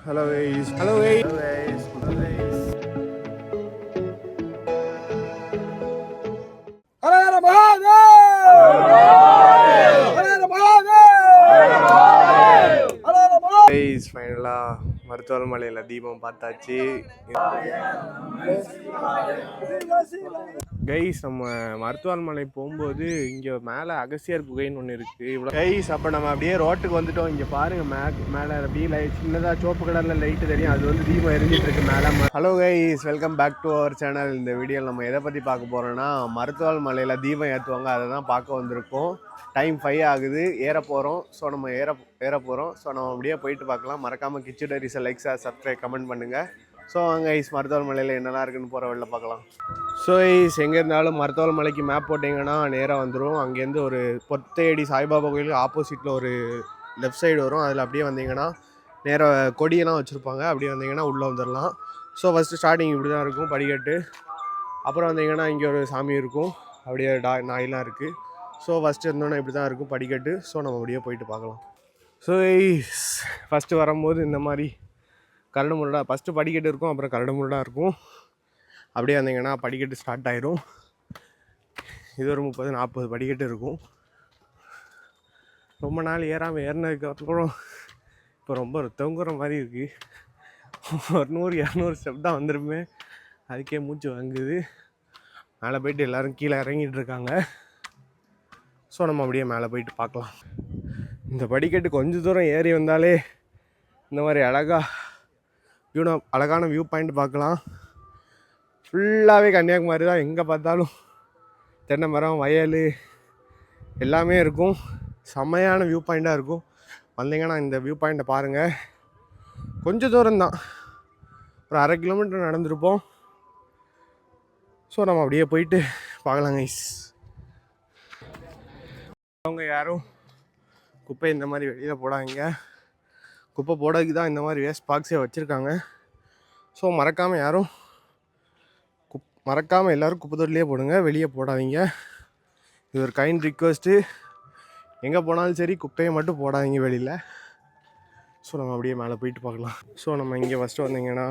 Hello guys. Hello guys. Hello guys. Hello guys. Har Har Mahadev. Guys, finally மருத்துவ மலையில தீபம் பார்த்தாச்சு. Guys, நம்ம மருத்துவ மலை போகும்போது இங்கே மேலே அகசியர் குகைன்னு ஒன்று இருக்குது. இவ்வளோ கைஸ், அப்போ நம்ம அப்படியே ரோட்டுக்கு வந்துட்டோம். இங்கே பாருங்கள், மேலே அப்படியே சின்னதாக சோப்பு கலரில் லைட்டு தெரியும். அது வந்து தீபம் எரிஞ்சிட்டு இருக்கு மேலே. Hello guys, welcome back to our channel. இந்த வீடியோவில் நம்ம எதை பற்றி பார்க்க போகிறோன்னா, மருத்துவ மலையில் தீபம் ஏற்றுவாங்க, அதை தான் பார்க்க வந்திருக்கோம். டைம் 5 ஆகுது, ஏற போகிறோம். ஸோ நம்ம ஏற போகிறோம். ஸோ நம்ம அப்படியே போயிட்டு பார்க்கலாம். மறக்காமல் கிச்சு டைரிஸை லைக் சப்ஸ்கிரைப் கமெண்ட் பண்ணுங்கள். ஸோ அங்கே ஐஸ் மருத்துவ மலையில் என்னெல்லாம் இருக்குன்னு போகிற வெளில பார்க்கலாம். ஸோ ஐஸ் எங்கே இருந்தாலும் மருத்துவ மலைக்கு மேப் போட்டிங்கன்னா நேராக வந்துடும். அங்கேருந்து ஒரு பொத்தையடி சாய்பாபா கோயிலுக்கு ஆப்போசிட்டில் ஒரு லெஃப்ட் சைடு வரும். அதில் அப்படியே வந்தீங்கன்னா நேராக கொடியெல்லாம் வச்சுருப்பாங்க. அப்படியே வந்தீங்கன்னா உள்ளே வந்துடலாம். ஸோ ஃபஸ்ட்டு ஸ்டார்டிங் இப்படி தான் இருக்கும், படிக்கட்டு. அப்புறம் வந்தீங்கன்னா இங்கே ஒரு சாமி இருக்கும், அப்படியே நாயெலாம் இருக்குது. ஸோ ஃபஸ்ட்டு இருந்தோன்னா இப்படி தான் இருக்கும் படிக்கட்டு. ஸோ நம்ம அப்படியே போயிட்டு பார்க்கலாம். ஸோ ஐஸ் ஃபஸ்ட்டு வரும்போது இந்த மாதிரி கரடு முரடாக ஃபஸ்ட்டு படிக்கட்டு இருக்கும், அப்புறம் கரடு முரடாக இருக்கும். அப்படியே வந்தீங்கன்னா படிக்கட்டு ஸ்டார்ட் ஆயிரும். இது ஒரு 30-40 படிக்கட்டு இருக்கும். ரொம்ப நாள் ஏறினதுக்கப்புறம் இப்போ ரொம்ப தொங்குற மாதிரி இருக்குது. ஒரு 100-200 ஸ்டெப் தான் வந்திருப்பேன். அதுக்கே மூச்சு வாங்குது. மேலே போயிட்டு எல்லோரும் கீழே இறங்கிட்டு இருக்காங்க. ஸோ நம்ம அப்படியே மேலே போயிட்டு பார்க்கலாம். இந்த படிக்கட்டு கொஞ்சம் தூரம் ஏறி வந்தாலே இந்த மாதிரி அழகான வியூ பாயிண்ட் பார்க்கலாம். ஃபுல்லாகவே கன்னியாகுமரி தான். எங்கே பார்த்தாலும் தென்னை மரம், வயல் எல்லாமே இருக்கும். செம்மையான வியூ பாயிண்ட்டாக இருக்கும். வந்தீங்கன்னா இந்த வியூ பாயிண்ட்டை பாருங்கள். கொஞ்சம் தூரம்தான், ஒரு 1/2 கிலோமீட்டர் நடந்திருப்போம். ஸோ நம்ம அப்படியே போயிட்டு பார்க்கலாங்க ஐஸ். அவங்க யாரும் குப்பை இந்த மாதிரி வெளியில் போடாதீங்க. குப்பை போடறதுக்கு தான் இந்த மாதிரி வேஸ்ட் பாக்ஸே வச்சுருக்காங்க. ஸோ மறக்காமல் எல்லோரும் குப்பை தொட்டிலே போடுங்க, வெளியே போடாதீங்க. இது ஒரு கைண்ட் ரிக்வெஸ்ட்டு. எங்கே போனாலும் சரி, குப்பையை மட்டும் போடாதீங்க வெளியில். ஸோ நம்ம அப்படியே மேலே போயிட்டு பார்க்கலாம். ஸோ நம்ம இங்கே ஃபஸ்ட்டு வந்தீங்கன்னா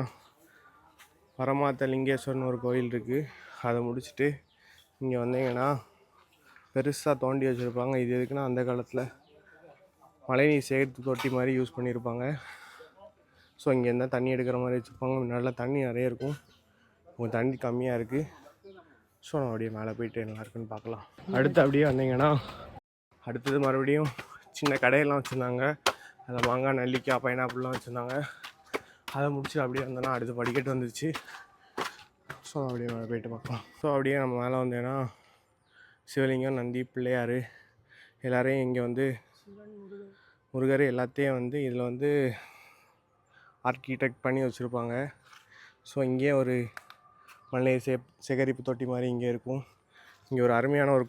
வரமாத்த லிங்கேஸ்வரன் ஒரு கோயில் இருக்குது. அதை முடிச்சுட்டு இங்கே வந்தீங்கன்னா பெருசாக தோண்டி வச்சுருப்பாங்க. இது எதுக்குன்னா அந்த காலத்தில் மழைநீர் சேகரிப்பு தொட்டி மாதிரி யூஸ் பண்ணியிருப்பாங்க. ஸோ இங்கேருந்தா தண்ணி எடுக்கிற மாதிரி வச்சுருப்பாங்க. நல்லா தண்ணி நிறைய இருக்கும், உங்கள் தண்ணி கம்மியாக இருக்குது. ஸோ நம்ம அப்படியே மேலே போயிட்டு நல்லா இருக்குன்னு பார்க்கலாம். அடுத்து அப்படியே வந்தீங்கன்னா அடுத்தது மறுபடியும் சின்ன கடையெல்லாம் வச்சுருந்தாங்க. அதில் மாங்காய், நெல்லிக்காய், பைனாப்பிள்லாம் வச்சுருந்தாங்க. அதை முடிச்சு அப்படியே வந்தோன்னா அடுத்து படிக்கட்டு வந்துருச்சு. ஸோ அப்படியே மேலே போயிட்டு பார்க்கலாம். ஸோ அப்படியே நம்ம மேலே வந்தேன்னா சிவலிங்கம், நந்தி, பிள்ளையார் எல்லாரையும் இங்கே வந்து முருகர் எல்லாத்தையும் வந்து இதில் வந்து ஆர்கிடெக்ட் பண்ணி வச்சுருப்பாங்க. ஸோ இங்கே ஒரு மழைநீர் சேகரிப்பு தொட்டி மாதிரி இங்கே இருக்கும். இங்கே ஒரு அருமையான ஒரு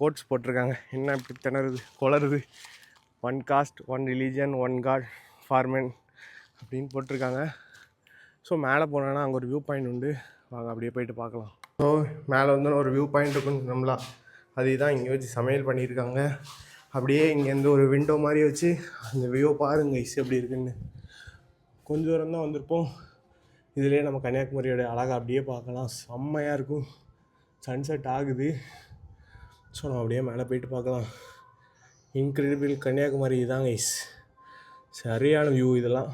கோட்ஸ் போட்டிருக்காங்க. என்ன இப்படி குளருது, 1 காஸ்ட் 1 ரிலீஜன் 1 காட் ஃபார்மன் அப்படின்னு போட்டிருக்காங்க. ஸோ மேலே போனோன்னா அங்கே ஒரு வியூ பாயிண்ட் உண்டு. வாங்க அப்படியே போயிட்டு பார்க்கலாம். ஸோ மேலே வந்து ஒரு வியூ பாயிண்ட் இருக்கும் நம்மளா. அதுதான் இங்கே வச்சு சமையல் பண்ணியிருக்காங்க. அப்படியே இங்கேருந்து ஒரு விண்டோ மாதிரி வச்சு அந்த வியூ பாருங்க ஐஸ் எப்படி இருக்குன்னு. கொஞ்சம் தூரம் தான் வந்திருப்போம். இதிலே நம்ம கன்னியாகுமரியோட அழகை அப்படியே பார்க்கலாம். செம்மையாக இருக்கும். சன்செட் ஆகுது. ஸோ நம்ம அப்படியே மேலே போயிட்டு பார்க்கலாம். இன்க்ரெடிபிள் கன்னியாகுமரி இதாங்க ஐஸ். சரியான வியூ. இதெல்லாம்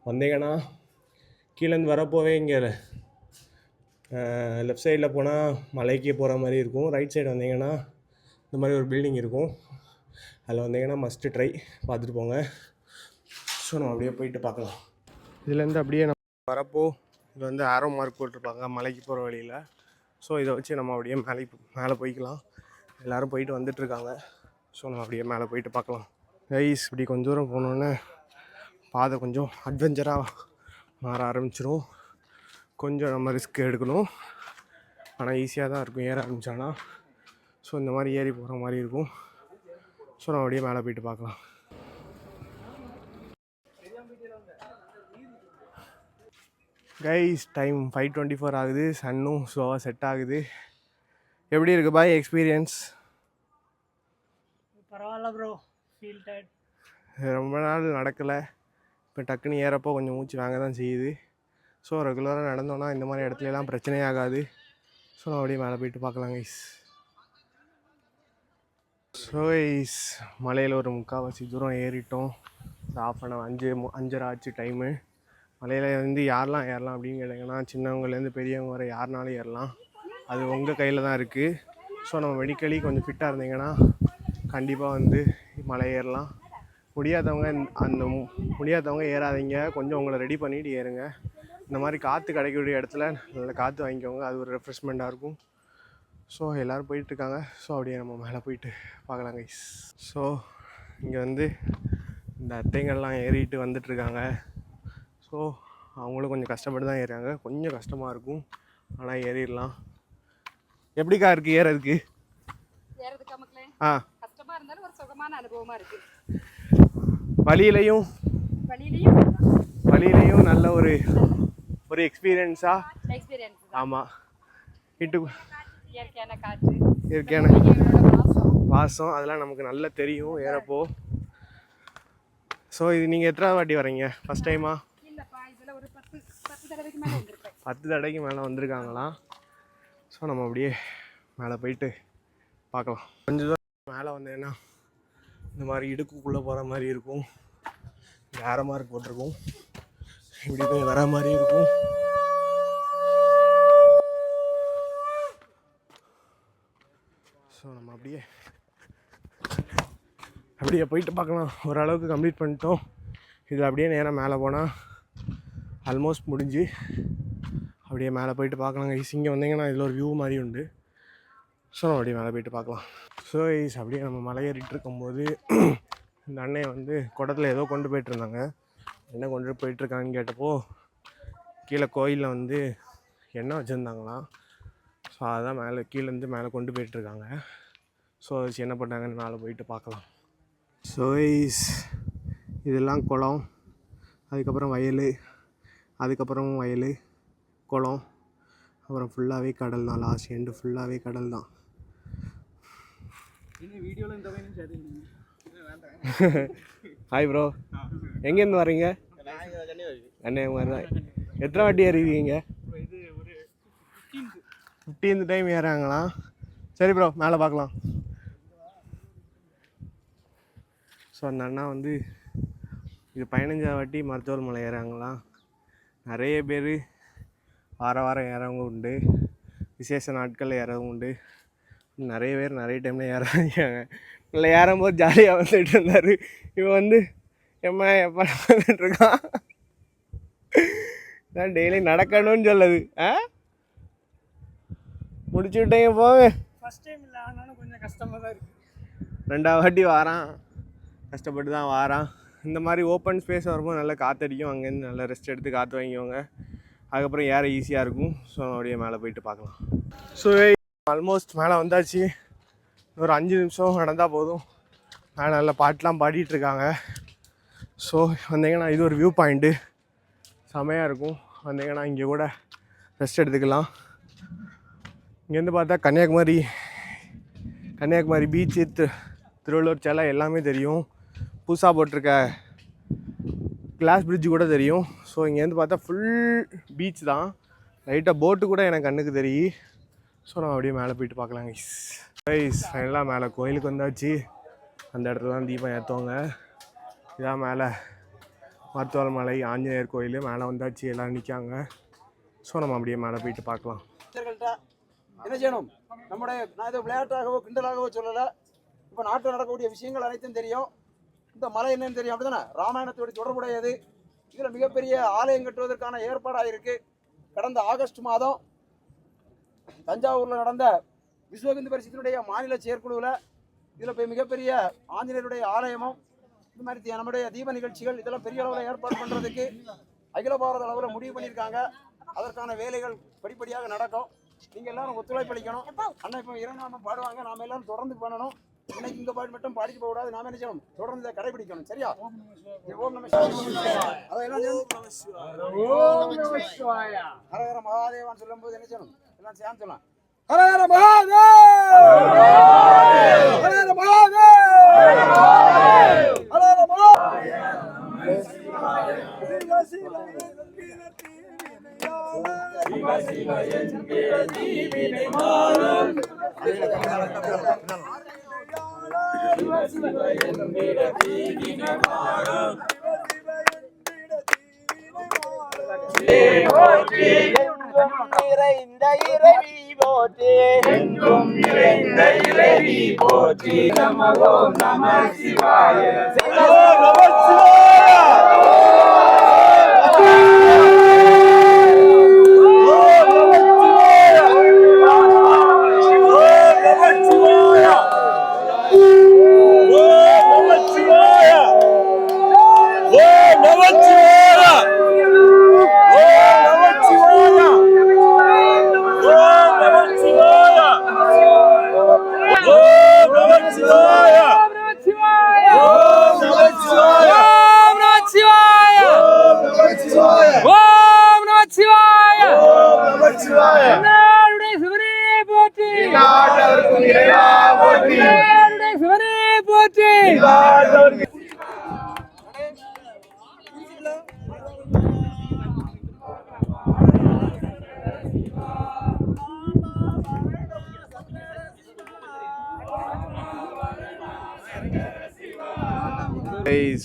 வந்தீங்கன்னா கீழேருந்து வரப்போவே இங்கே லெஃப்ட் சைடில் போனால் மலைக்கே போகிற மாதிரி இருக்கும். ரைட் சைடு வந்தீங்கன்னா இந்த மாதிரி ஒரு பில்டிங் இருக்கும். அதில் வந்தீங்கன்னா மஸ்ட்டு ட்ரை பார்த்துட்டு போங்க. ஸோ நம்ம அப்படியே போயிட்டு பார்க்கலாம். இதுலேருந்து அப்படியே நம்ம வரப்போ இது வந்து ஆரோ மார்க் போட்டிருப்பாங்க மலைக்கு போகிற வழியில். ஸோ இதை வச்சு நம்ம அப்படியே மேலே போய்க்கலாம். எல்லோரும் போயிட்டு வந்துட்டுருக்காங்க. ஸோ நம்ம அப்படியே மேலே போயிட்டு பார்க்கலாம். கைஸ் இப்படி கொஞ்சம் தூரம் போனோன்னே பாதை கொஞ்சம் அட்வென்ச்சராக மாற ஆரம்பிச்சிடும். கொஞ்சம் நம்ம ரிஸ்க் எடுக்கணும், ஆனால் ஈஸியாக தான் இருக்கும் ஏற ஆரம்பித்தானா. ஸோ இந்த மாதிரி ஏறி போகிற மாதிரி இருக்கும். ஸோ நம்ம அப்படியே மேலே போயிட்டு பார்க்கலாம். கைஸ் டைம் 5:24 ஆகுது. சன்னும் ஸ்லோவாக செட் ஆகுது. எப்படி இருக்குது பாய் எக்ஸ்பீரியன்ஸ்? பரவாயில்ல ப்ரோ, ஃபீல் டயர்ட். ரொம்ப நாள் நடக்கலை, இப்போ டக்குன்னு ஏறப்போ கொஞ்சம் மூச்சு வாங்க தான் செய்யுது. ஸோ ரெகுலராக நடந்தோன்னா இந்த மாதிரி இடத்துலலாம் பிரச்சனையே ஆகாது. ஸோ அப்படியே மேலே போயிட்டு பார்க்கலாம் கைஸ். ஸோ கைஸ் மலையில் ஒரு 3/4 தூரம் ஏறிட்டோம். ஒரு 5:30 ஆச்சு டைமு. மலையில் வந்து யாரெல்லாம் ஏறலாம் அப்படின்னு கேட்டிங்கன்னா சின்னவங்கலேருந்து பெரியவங்க வர யாருனாலும் ஏறலாம். அது உங்கள் கையில் தான் இருக்குது. ஸோ நம்ம மெடிக்கலி கொஞ்சம் ஃபிட்டாக இருந்தீங்கன்னா கண்டிப்பாக வந்து மலை ஏறலாம். முடியாதவங்க ஏறாதீங்க. கொஞ்சம் உங்களை ரெடி பண்ணிவிட்டு ஏறுங்க. இந்த மாதிரி காற்று கிடைக்கக்கூடிய இடத்துல நல்லா காற்று வாங்கிக்கோங்க. அது ஒரு ரெஃப்ரெஷ்மெண்ட்டாக இருக்கும். ஸோ எல்லோரும் போயிட்டுருக்காங்க. ஸோ அப்படியே நம்ம மேலே போயிட்டு பார்க்கலாம் கைஸ். ஸோ இங்கே வந்து இந்த அத்தைங்கள்லாம் ஏறிட்டு வந்துட்டுருக்காங்க. ஸோ அவங்களும் கொஞ்சம் கஷ்டப்பட்டு தான் ஏறுறாங்க. கொஞ்சம் கஷ்டமாக இருக்கும், ஆனால் ஏறிடலாம். எப்படிக்கா இருக்குது ஏறதுக்கு? கஷ்டமாக இருந்தாலும் ஒரு சுகமான அனுபவமாக இருக்குது. வழியிலையும் நல்ல ஒரு எக்ஸ்பீரியன்ஸாக. ஆமாம், இயற்கையான வாசம் அதெல்லாம் நமக்கு நல்லா தெரியும் ஏறப்போ. ஸோ இது நீங்கள் எத்தனை வாட்டி வரீங்க? ஃபஸ்ட் டைமா? 10 தடவைக்கு மேலே வந்திருக்காங்களாம். ஸோ நம்ம அப்படியே மேலே போயிட்டு பார்க்கலாம். கொஞ்சம் தூரம் மேலே வந்தேன்னா இந்த மாதிரி இடுக்குள்ளே போகிற மாதிரி இருக்கும். வேற மார்க் போட்டிருக்கும், இப்படி போய் வர மாதிரி இருக்கும். ஸோ நம்ம அப்படியே போயிட்டு பார்க்கலாம். ஓரளவுக்கு கம்ப்ளீட் பண்ணிட்டோம். இதில் அப்படியே நேராக மேலே போனால் ஆல்மோஸ்ட் முடிஞ்சு. அப்படியே மேலே போயிட்டு பார்க்கலாம் கைஸ். இங்கே வந்தீங்கன்னா இதில் ஒரு வியூ மாதிரி உண்டு. ஸோ நம்ம அப்படியே மேலே போயிட்டு பார்க்கலாம். ஸோ கைஸ் அப்படியே நம்ம மலை ஏறிட்டு இருக்கும்போது இந்த அண்ணன் வந்து குடத்தில் ஏதோ கொண்டு போயிட்டுருந்தாங்க. என்ன கொண்டு போயிட்டுருக்காங்கன்னு கேட்டப்போ கீழே கோயிலில் வந்து எண்ணெய் வச்சுருந்தாங்களாம். ஸோ அதுதான் கீழேருந்து மேலே கொண்டு போயிட்டுருக்காங்க. ஸோ அது என்ன பண்ணாங்கன்னு மேலே போயிட்டு பார்க்கலாம். ஸோ கைஸ் இதெல்லாம் குளம், அதுக்கப்புறம் வயல், அதுக்கப்புறம் வயல், குளம், அப்புறம் ஃபுல்லாகவே கடல் தான். லாஸ்ட் எண்டு ஃபுல்லாகவே கடல் தான். ஹாய் ப்ரோ, எங்கேருந்து வரீங்க? கன்னியாகுமரி தான். எத்தனை வாட்டி ஏறிவீங்க? 15th time ஏறாங்களா? சரி ப்ரோ, மேலே பார்க்கலாம். ஸோ அந்த அண்ணா வந்து இது 15ஆவது வாட்டி மருத்துவர் மலை ஏறாங்களாம். நிறைய பேர் வாரம் ஏறவங்க உண்டு, விசேஷ நாட்களில் ஏறவங்க உண்டு. நிறைய பேர் நிறைய டைமில் ஏறாங்க. இல்லை ஏறும்போது ஜாலியாக வந்துட்டு இருந்தார். இவன் வந்து எப்போ வந்துட்டுருக்கான். நான் டெய்லி நடக்கணும்னு சொல்லுது. முடிச்சு விட்டேங்க போங்க. ஃபஸ்ட் டைம் இல்லை, ஆனாலும் கொஞ்சம் கஷ்டமாக தான் இருக்குது. 2வது வாட்டி வாரான், கஷ்டப்பட்டு தான் வாரான். இந்த மாதிரி ஓப்பன் ஸ்பேஸ் வரும்போது நல்லா காற்றடிக்கும். அங்கேருந்து நல்லா ரெஸ்ட் எடுத்து காற்று வாங்கிக்கோங்க. அதுக்கப்புறம் ஏற ஈஸியாக இருக்கும். ஸோ அப்படியே மேலே போயிட்டு பார்க்கலாம். ஸோ ஆல்மோஸ்ட் மேலே வந்தாச்சு. ஒரு 5 நிமிஷம் நடந்தால் போதும். மேலே நல்லா பாட்டெலாம் பாடிட்டுருக்காங்க. ஸோ வந்தீங்கன்னா இது ஒரு வியூ பாயிண்ட்டு, செமையாக இருக்கும். வந்தீங்கன்னா இங்கே கூட ரெஸ்ட் எடுத்துக்கலாம். இங்கேருந்து பார்த்தா கன்னியாகுமரி பீச்சு, திருவள்ளூர் சிலை எல்லாமே தெரியும். புதுசாக போட்டிருக்க கிளாஸ் பிரிட்ஜு கூட தெரியும். ஸோ இங்கேருந்து பார்த்தா ஃபுல் பீச் தான். லைட்டாக போட்டு கூட எனக்கு கண்ணுக்கு தெரியும். ஸோ நம்ம அப்படியே மேலே போயிட்டு பார்க்கலாம் கைஸ். ஃபைனலாக மேலே கோயிலுக்கு வந்தாச்சு. அந்த இடத்துல தான் தீபம் ஏற்றுவாங்க. இதான் மேலே மருத்துவர் மலை ஆஞ்சநேயர் கோயில். மேலே வந்தாச்சு, எல்லோரும் நிற்காங்க. ஸோ நம்ம அப்படியே மேலே போயிட்டு பார்க்கலாம். என்ன செய்யணும், நம்முடைய நான் இதை விளையாட்டாகவோ கிண்டலாகவோ சொல்லலை. இப்போ நாட்டில் நடக்கக்கூடிய விஷயங்கள் அனைத்தும் தெரியும். இந்த மலை என்னன்னு தெரியும், அப்படி தானே? ராமாயணத்தோடு தொடர்புடையது. இதில் மிகப்பெரிய ஆலயம் கட்டுவதற்கான ஏற்பாடாக இருக்குது. கடந்த ஆகஸ்ட் மாதம் தஞ்சாவூரில் நடந்த விஸ்வ இந்து பரிஷத்தினுடைய மாநில செயற்குழுவில் இதில் போய் மிகப்பெரிய ஆஞ்சநேயருடைய ஆலயமும் இந்த மாதிரி நம்முடைய தீப நிகழ்ச்சிகள் இதெல்லாம் பெரிய அளவில் ஏற்பாடு பண்ணுறதுக்கு அகில பாரத அளவில் முடிவு பண்ணியிருக்காங்க. அதற்கான வேலைகள் படிப்படியாக நடக்கும். நீங்கள் எல்லாரும் ஒத்துழைப்பளிக்கணும். அண்ணா இப்போ 2 நாமம் பாடுவாங்க, நாம் எல்லாரும் தொடர்ந்து பண்ணணும். இன்னைக்கு இந்த பாட்டு மட்டும் பாடிட்டு போகக்கூடாது. நாம என்ன செய்யணும், தொடர்ந்து இதை கடைபிடிக்கணும். சரியா? ஓம் நம சிவாய. ஹர ஹர மகாதேவான்னு சொல்லும் போது என்ன செய்யணும், எல்லாம் சேர்ந்து சொல்லலாம். ஹர ஹர மகாதேவ், ஹர ஹர மகாதேவ், ஹர ஹர மகாதேவ். நிறைந்த இறைவி போற்றி எங்கும் நிறைந்த இறைவி போற்றி நம ஓம் நம சிவாய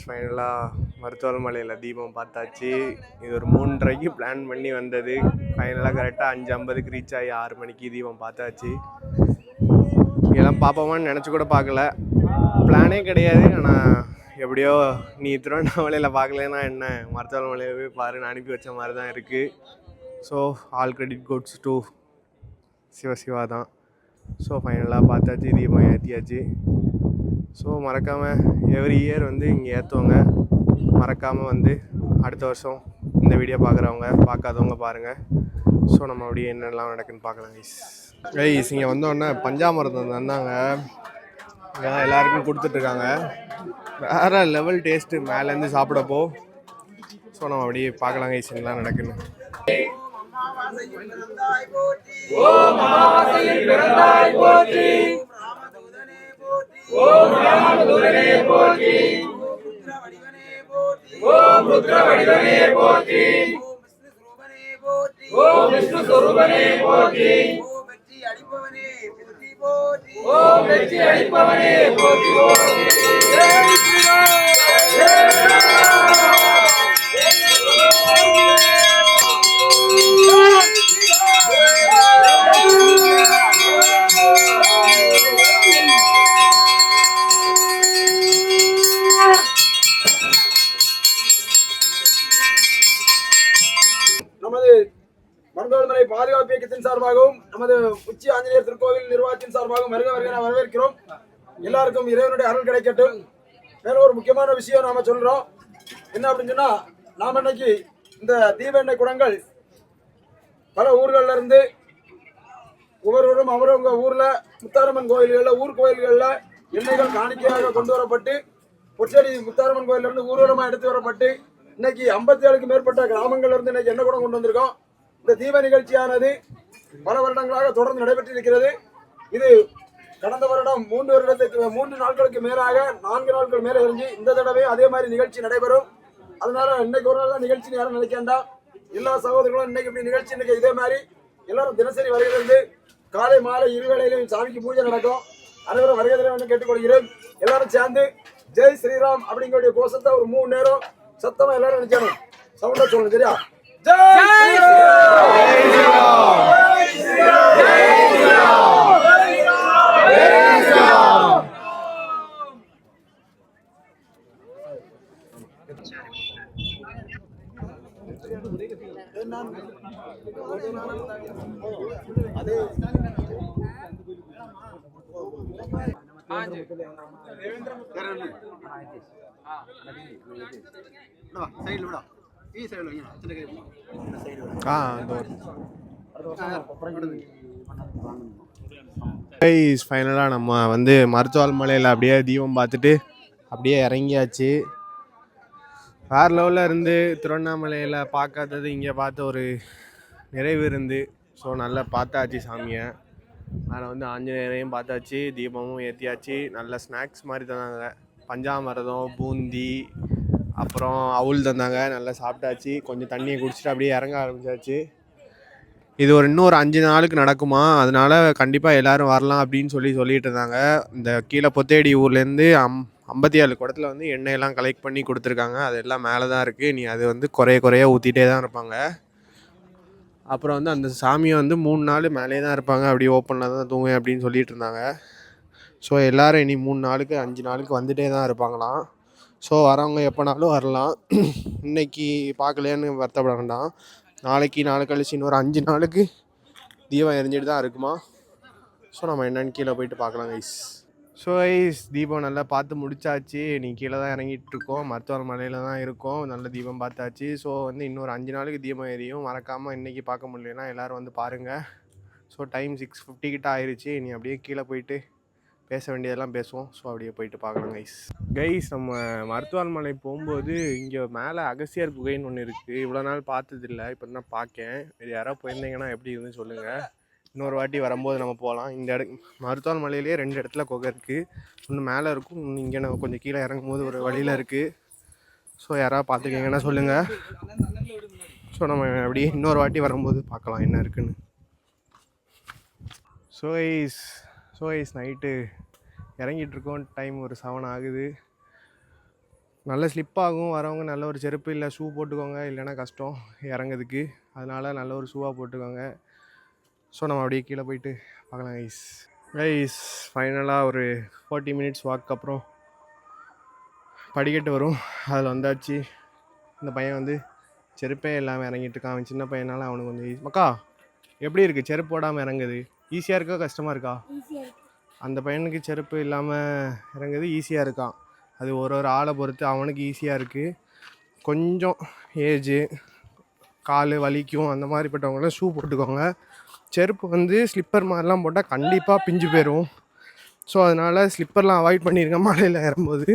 ஃபைனலாக மருத்துவ மலையில் தீபம் பார்த்தாச்சு. இது ஒரு 3:30க்கு பிளான் பண்ணி வந்தது. ஃபைனலாக கரெக்டாக 5:50க்கு ரீச் ஆகி 6 மணிக்கு தீபம் பார்த்தாச்சு. இதெல்லாம் பார்ப்போமான்னு நினச்சி கூட பார்க்கல, பிளானே கிடையாது. ஆனால் எப்படியோ நீ திருவண்ணாமலையில் பார்க்கலன்னா என்ன, மருத்துவ மலையில் போய் பாருன்னு அனுப்பி வச்ச மாதிரி தான் இருக்குது. So all credit goes to Shiva தான். ஸோ ஃபைனலாக பார்த்தாச்சு, தீபம் ஏற்றியாச்சு. ஸோ மறக்காமல் எவ்ரி இயர் வந்து இங்கே ஏற்றுவாங்க. மறக்காமல் வந்து அடுத்த வருஷம் இந்த வீடியோ பார்க்குறவங்க பார்க்காதவங்க பாருங்கள். ஸோ நம்ம அப்படியே என்னெல்லாம் நடக்குன்னு பார்க்கலாம் கைஸ். இங்கே வந்தோடனே பஞ்சாமிர்தம் தந்தாங்க, எல்லாருக்கும் கொடுத்துட்ருக்காங்க. வேறு லெவல் டேஸ்ட்டு மேலேருந்து சாப்பிடப்போ. ஸோ நம்ம அப்படியே பார்க்கலாம் கைஸ் என்னெல்லாம் நடக்குன்னு. ஓம் ராமதூதனே போற்றி, ஓம் ருத்ரவடிவனே போற்றி, ஓம் விஷ்ணு ஸ்வரூபனே போற்றி, ஓம் வெற்றி அளிப்பவனே போற்றி போற்றி, ஓம் வெற்றி அளிப்பவனே போற்றி போற்றி. ஜெய் ஸ்ரீராம், ஜெய் ஸ்ரீராம். நமது மருத்துவமனை பாதுகாப்பு இயக்கத்தின் சார்பாகவும் நமது உச்சி ஆஞ்சநேயர் திருக்கோவில் நிர்வாகத்தின் சார்பாகவும் வருக வருக நான் வரவேற்கிறோம். எல்லாருக்கும் இறைவனுடைய அருள் கிடைக்கட்டும். மேலும் ஒரு முக்கியமான விஷயம் நாம சொல்றோம். என்ன அப்படின்னு சொன்னா, நாம இன்னைக்கு இந்த தீப எண்ணெய் குடங்கள் பல ஊர்கள்ல இருந்து ஒவ்வொருவரும் அவரவங்க ஊர்ல முத்தாரம்மன் கோயில்கள்ல, ஊர் கோயில்கள்ல எண்ணெய்கள் காணிக்கையாக கொண்டு வரப்பட்டு பொற்சேரி முத்தாரம்மன் கோயில்ல இருந்து ஊர்வலமா எடுத்து வரப்பட்டு இன்னைக்கு 57க்கு மேற்பட்ட கிராமங்கள்ல இருந்து இன்னைக்கு எண்ணெய் குடம் கொண்டு வந்திருக்கோம். இந்த தீப நிகழ்ச்சியானது பல வருடங்களாக தொடர்ந்து நடைபெற்று இருக்கிறது. இது கடந்த வருடம் 3 நாட்களுக்கு மேலாக 4 நாட்கள் மேல இருந்து இந்த தடவை அதே மாதிரி நிகழ்ச்சி நடைபெறும். அதனால இன்னைக்கு ஒரு நாள் தான் நிகழ்ச்சி யாரும் நினைக்கண்டா. எல்லா சகோதரர்களும் இன்னைக்கு இப்படி நிகழ்ச்சி இன்னைக்கு இதே மாதிரி எல்லாரும் தினசரி வருகிறது. காலை மாலை இருவேளையிலும் சாமிக்கு பூஜை நடக்கும். அனைவரும் வருகிறதை கேட்டுக்கொள்கிறேன். எல்லாரும் சேர்ந்து ஜெய் ஸ்ரீராம் அப்படிங்கிற கோஷத்தை ஒரு 3 நேரம் சத்தமா எல்லாரும் நினைக்கணும். சவுண்டா சொல்லணும், சரியா? ஜெய் ஃபைனலாக நம்ம வந்து மருத்துவ மலையில் அப்படியே தீபம் பார்த்துட்டு அப்படியே இறங்கியாச்சு. வேறு லெவலில் இருந்து திருவண்ணாமலையில் பார்க்காதது இங்கே பார்த்த ஒரு நிறைவு இருந்து. ஸோ நல்லா பார்த்தாச்சு சாமியை. அதில் வந்து ஆஞ்சநேயரையும் பார்த்தாச்சு, தீபமும் ஏற்றியாச்சு. நல்ல ஸ்நாக்ஸ் மாதிரி தந்தாங்க. பஞ்சாமிரதம், பூந்தி, அப்புறம் அவுள் தந்தாங்க, நல்லா சாப்பிட்டாச்சு. கொஞ்சம் தண்ணியை குடிச்சிட்டு அப்படியே இறங்க ஆரம்பிச்சாச்சு. இது இன்னும் ஒரு 5 நாளுக்கு நடக்குமா, அதனால கண்டிப்பாக எல்லோரும் வரலாம் அப்படின்னு சொல்லிட்டு இருந்தாங்க. இந்த கீழே பொத்தேடி ஊர்லேருந்து 57 குடத்துல வந்து எண்ணெயெல்லாம் கலெக்ட் பண்ணி கொடுத்துருக்காங்க. அது எல்லாம் மேலே தான் இருக்குது. நீ அது வந்து குறைய ஊற்றிட்டே தான் இருப்பாங்க. அப்புறம் வந்து அந்த சாமியை வந்து 3 நாள் மேலே தான் இருப்பாங்க, அப்படியே ஓப்பனில் தான் தூங்க அப்படின்னு சொல்லிட்டு இருந்தாங்க. ஸோ எல்லோரும் இனி 3 நாளுக்கு 5 நாளுக்கு வந்துகிட்டே தான் இருப்பாங்களாம். ஸோ வரவங்க எப்போனாலும் வரலாம். இன்றைக்கி பார்க்கலையான்னு வருத்தப்பட வேண்டாம். நாளைக்கு நாளை கழிச்சு இன்னொரு 5 நாளுக்கு தீபம் எரிஞ்சிட்டு தான் இருக்குமா. ஸோ நம்ம என்னென்னு கீழே போயிட்டு பார்க்கலாம் கைஸ். ஸோ கைஸ், தீபம் நல்லா பார்த்து முடிச்சாச்சு. நீ கீழே தான் இறங்கிட்டு இருக்கோம், மருத்துவர் மலையில் தான் இருக்கோம். நல்ல தீபம் பார்த்தாச்சு. ஸோ வந்து இன்னொரு 5 நாளுக்கு தீபம் எரியும். மறக்காமல் இன்றைக்கி பார்க்க முடியலன்னா எல்லோரும் வந்து பாருங்கள். ஸோ டைம் 6:50 கிட்ட ஆயிடுச்சு. நீ அப்படியே கீழே போயிட்டு பேச வேண்டியதெல்லாம் பேசுவோம். ஸோ அப்படியே போயிட்டு பார்க்கலாம் கைஸ். நம்ம மருத்துவர் மலை போகும்போது இங்கே மேலே அகசியர் குகைன்னு ஒன்று இருக்குது. இவ்வளோ நாள் பார்த்ததில்லை, இப்போ தான் பார்க்கேன். இது யாராவது போயிருந்தீங்கன்னா எப்படி இருக்குன்னு சொல்லுங்கள். இன்னொரு வாட்டி வரும்போது நம்ம போகலாம். இந்த மருத்துவர் மலையிலேயே 2 இடத்துல குகை இருக்குது. ஒன்று மேலே இருக்கும், இங்கே நம்ம கொஞ்சம் கீழே இறங்கும்போது ஒரு வழியில் இருக்குது. ஸோ யாராவது பார்த்துக்கிங்கன்னா சொல்லுங்கள். ஸோ நம்ம அப்படியே இன்னொரு வாட்டி வரும்போது பார்க்கலாம் என்ன இருக்குன்னு. ஸோ கைஸ் நைட்டு இறங்கிட்டுருக்கோம். டைம் ஒரு 7 ஆகுது. நல்ல ஸ்லிப் ஆகும். வரவங்க நல்ல ஒரு செருப்பு இல்லை ஷூ போட்டுக்கோங்க, இல்லைன்னா கஷ்டம் இறங்குறதுக்கு. அதனால் நல்ல ஒரு ஷூவாக போட்டுக்கோங்க. ஸோ நம்ம அப்படியே கீழே போயிட்டு பார்க்கலாம் கைஸ். ஃபைனலாக ஒரு 40 மினிட்ஸ் வாக்கு அப்புறம் படிக்கட்டு வரும், அதில் வந்தாச்சு. இந்த பையன் வந்து செருப்பே இல்லாமல் இறங்கிட்டு இருக்கான். அவன் சின்ன பையனால அவனுக்கு கொஞ்சம் மக்கா எப்படி இருக்குது செருப்பு போடாமல் இறங்குது? ஈஸியாக இருக்கா கஷ்டமாக இருக்கா? அந்த பையனுக்கு செருப்பு இல்லாமல் இறங்குது ஈஸியாக இருக்கான். அது ஒரு ஆளை பொறுத்து. அவனுக்கு ஈஸியாக இருக்குது. கொஞ்சம் ஏஜு, கால் வலிக்கும் அந்த மாதிரிப்பட்டவங்களாம் ஷூ போட்டுக்கோங்க. செருப்பு வந்து ஸ்லிப்பர் மாதிரிலாம் போட்டால் கண்டிப்பாக பிஞ்சு போயிடும். ஸோ அதனால் ஸ்லிப்பர்லாம் அவாய்ட் பண்ணிடுங்க. மலையில் ஏறும்போது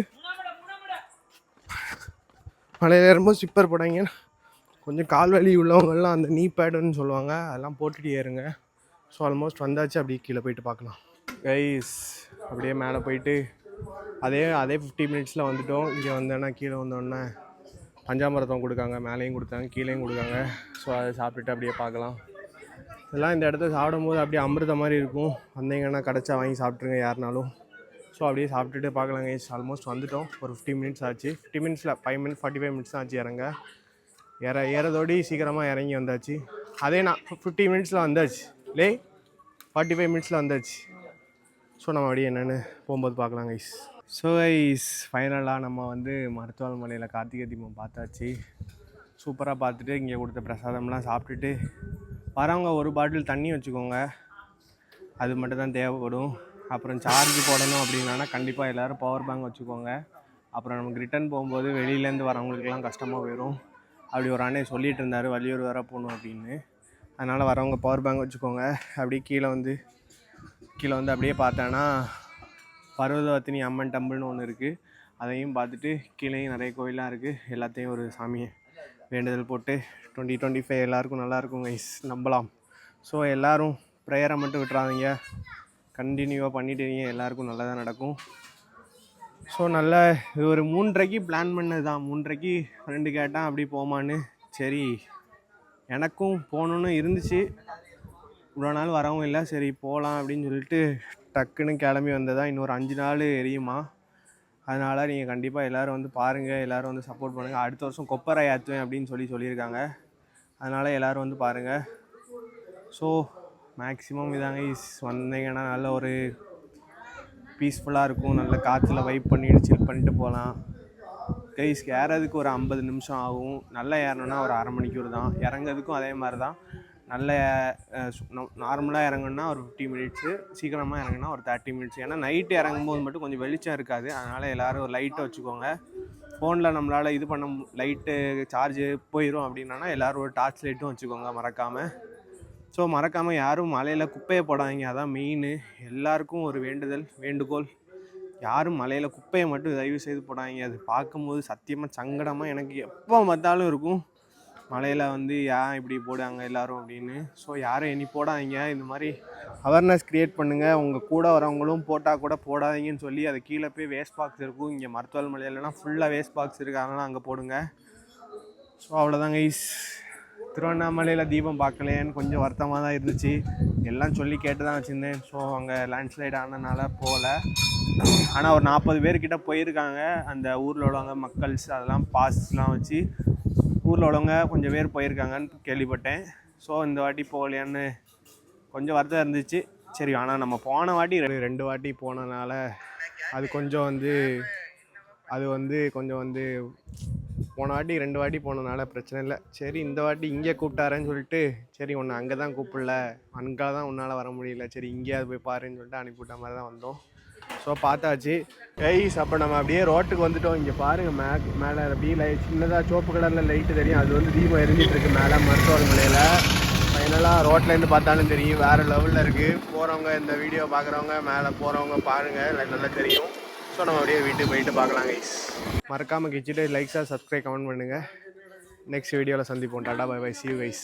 ஸ்லிப்பர் போடாங்க. கொஞ்சம் கால் வலி உள்ளவங்கெல்லாம் அந்த நீ பேடுன்னு சொல்லுவாங்க, அதெல்லாம் போட்டுட்டு ஏறுங்க. ஸோ ஆல்மோஸ்ட் வந்தாச்சு. அப்படியே கீழே போயிட்டு பார்க்கலாம் கைஸ். அப்படியே மேலே போயிட்டு அதே 50 மினிட்ஸில் வந்துவிட்டோம். இங்கே வந்தோன்னா கீழே வந்தோடனே பஞ்சாமிரதம் கொடுக்காங்க, மேலேயும் கொடுத்தாங்க கீழேயும் கொடுக்காங்க. ஸோ அதை சாப்பிட்டுட்டு அப்படியே பார்க்கலாம். இதெல்லாம் இந்த இடத்த சாப்பிடும்போது அப்படியே அமிர்த மாதிரி இருக்கும். வந்தீங்கன்னா கிடச்சா வாங்கி சாப்பிட்ருங்க யாருனாலும். ஸோ அப்படியே சாப்பிட்டுட்டு பார்க்கலாம் கைஸ். ஆல்மோஸ்ட் வந்துவிட்டோம். ஒரு 50 மினிட்ஸ் ஆச்சு. 50 மினிட்ஸில் 5 மினிட்ஸ் 45 மினிட்ஸ் தான் ஆச்சு இறங்க. ஏறதோடி சீக்கிரமாக இறங்கி வந்தாச்சு. அதே நான் 50 மினிட்ஸில் வந்தாச்சு. 45 மினிட்ஸில் வந்தாச்சு. ஸோ நம்ம அப்படியே என்னென்னு போகும்போது பார்க்கலாம் கைஸ். ஸோ கைஸ் ஃபைனலாக நம்ம வந்து மருத்துவர் மலையில் கார்த்திகை தீபம் பார்த்தாச்சு. சூப்பராக பார்த்துட்டு இங்கே கொடுத்த பிரசாதம்லாம் சாப்பிட்டுட்டு வரவங்க ஒரு பாட்டில் தண்ணி வச்சுக்கோங்க, அது மட்டும் தான் தேவைப்படும். அப்புறம் சார்ஜ் போடணும் அப்படின்னா கண்டிப்பாக எல்லோரும் பவர் பேங்க் வச்சுக்கோங்க. அப்புறம் நமக்கு ரிட்டன் போகும்போது வெளியிலேருந்து வரவங்களுக்கெல்லாம் கஷ்டமாக போயிடும். அப்படி ஒரு அண்ணே சொல்லிகிட்டு இருந்தார், வள்ளியூர் வேறு போகணும் அப்படின்னு. அதனால் வரவங்க பவர் பேங்க் வச்சுக்கோங்க. அப்படியே கீழே வந்து அப்படியே பார்த்தோன்னா பர்வதவர்த்தினி அம்மன் டெம்பிள்னு ஒன்று இருக்குது. அதையும் பார்த்துட்டு கீழேயும் நிறைய கோயிலாக இருக்குது. எல்லாத்தையும் ஒரு சாமியை வேண்டுதல் போட்டு 2025 எல்லாருக்கும் நல்லாயிருக்கும் கைஸ், நம்பலாம். ஸோ எல்லோரும் ப்ரேயரை மட்டும் விட்டுறாதீங்க, கண்டினியூவாக பண்ணிட்டீங்க, எல்லாருக்கும் நல்லதாக நடக்கும். ஸோ நல்ல இது ஒரு 3:30க்கு பிளான் பண்ணது தான். 3:30க்கு ஃப்ரெண்டு கேட்டான் அப்படி போமான்னு. சரி எனக்கும் போகணுன்னு இருந்துச்சு, இவ்வளோ நாள் வரவும் இல்லை, சரி போகலாம் அப்படின்னு சொல்லிட்டு டக்குன்னு கிளம்பி வந்ததான். இன்னொரு 5 நாள் எரியுமா. அதனால் நீங்கள் கண்டிப்பாக எல்லோரும் வந்து பாருங்கள், எல்லோரும் வந்து சப்போர்ட் பண்ணுங்கள். அடுத்த வருஷம் கொப்பரை ஏற்றுவேன் அப்படின்னு சொல்லியிருக்காங்க. அதனால் எல்லோரும் வந்து பாருங்கள். ஸோ மேக்ஸிமம் இதாங்க வந்தீங்கன்னா நல்ல ஒரு பீஸ்ஃபுல்லாக இருக்கும். நல்ல காற்றுல வைப் பண்ணிட்டு சில் பண்ணிட்டு போகலாம் கைஸ். ஏறதுக்கு ஒரு 50 நிமிஷம் ஆகும். நல்லா ஏறணுன்னா ஒரு அரை மணிக்கூர் தான். இறங்கிறதுக்கும் அதே மாதிரி தான். நல்ல நார்மலாக இறங்கணுன்னா ஒரு 50 மினிட்ஸு, சீக்கிரமாக இறங்குனா ஒரு 30 மினிட்ஸ். ஏன்னா நைட்டு இறங்கும்போது மட்டும் கொஞ்சம் வெளிச்சம் இருக்காது. அதனால் எல்லோரும் ஒரு லைட்டை வச்சுக்கோங்க. ஃபோனில் நம்மளால் இது பண்ண லைட்டு சார்ஜு போயிடும் அப்படின்னா எல்லோரும் ஒரு டார்ச் லைட்டும் வச்சுக்கோங்க மறக்காமல். ஸோ மறக்காமல் யாரும் மலையில் குப்பையை போடாதீங்க, அதான் மெயின். எல்லாருக்கும் ஒரு வேண்டுகோள், யாரும் மலையில் குப்பையை மட்டும் தயவு செய்து போடாதீங்க. அது பார்க்கும்போது சத்தியமாக சங்கடமாக எனக்கு எப்போ பார்த்தாலும் இருக்கும். மலையில் வந்து ஏன் இப்படி போடுவாங்க எல்லோரும் அப்படின்னு. ஸோ யாரும் இனி போடாதீங்க, இந்த மாதிரி அவேர்னஸ் க்ரியேட் பண்ணுங்கள். உங்கள் கூட வரவங்களும் போட்டால் கூட போடாதீங்கன்னு சொல்லி அது கீழே போய் வேஸ்ட் பாக்ஸ் இருக்கும். இங்கே மருத்துவ மலையிலலாம் ஃபுல்லாக வேஸ்ட் பாக்ஸ் இருக்குது, அதனால் அங்கே போடுங்க. ஸோ அவ்வளோதாங்க கைஸ். திருவண்ணாமலையில் தீபம் பார்க்கலையேன்னு கொஞ்சம் வருத்தமாக தான் இருந்துச்சு. எல்லாம் சொல்லி கேட்டு தான் வச்சுருந்தேன். ஸோ அங்கே லேண்ட்ஸ்லைட் ஆனதுனால போகல. ஆனால் ஒரு 40 பேர்கிட்ட போயிருக்காங்க. அந்த ஊரில் உள்ளவங்க மக்கள்ஸ் அதெல்லாம் பாஸ்லாம் வச்சு ஊரில் உள்ளவங்க கொஞ்சம் பேர் போயிருக்காங்கன்னு கேள்விப்பட்டேன். ஸோ இந்த வாட்டி போகலையான்னு கொஞ்சம் வருத்தம் இருந்துச்சு. சரி, ஆனால் நம்ம போன வாட்டி 2 வாட்டி போனதுனால அது கொஞ்சம் வந்து போன வாட்டி 2 வாட்டி போனதுனால பிரச்சனை இல்லை. சரி, இந்த வாட்டி இங்கே கூப்பிட்டாரேன்னு சொல்லிட்டு, சரி ஒன்று அங்கே தான் கூப்பிடல, அங்கே தான் உன்னால் வர முடியல, சரி இங்கேயாவது போய் பாருன்னு சொல்லிட்டு அனுப்பிவிட்ட மாதிரி தான் வந்தோம். ஸோ பார்த்தாச்சு கைஸ். அப்போ நம்ம அப்படியே ரோட்டுக்கு வந்துட்டோம். இங்கே பாருங்கள், மேலே அப்படியே சின்னதாக சோப்பு கலரில் லைட்டு தெரியும், அது வந்து தீபம் எரிஞ்சிட்ருக்கு மேலே மருத்துவர் மலையில். ஃபைனலாக ரோட்லேருந்து பார்த்தாலும் தெரியும், வேறு லெவலில் இருக்குது. போகிறவங்க, இந்த வீடியோ பார்க்குறவங்க, மேலே போகிறவங்க பாருங்கள், நல்லா தெரியும். ஸோ நம்ம அப்படியே வீட்டுக்கு போயிட்டு பார்க்கலாம் கைஸ். மறக்காமல் கிச்சிட்டு லைக்ஸாக சப்ஸ்கிரைப் கமெண்ட் பண்ணுங்கள். நெக்ஸ்ட் வீடியோவில் சந்திப்போம். Tata bye bye, see you guys.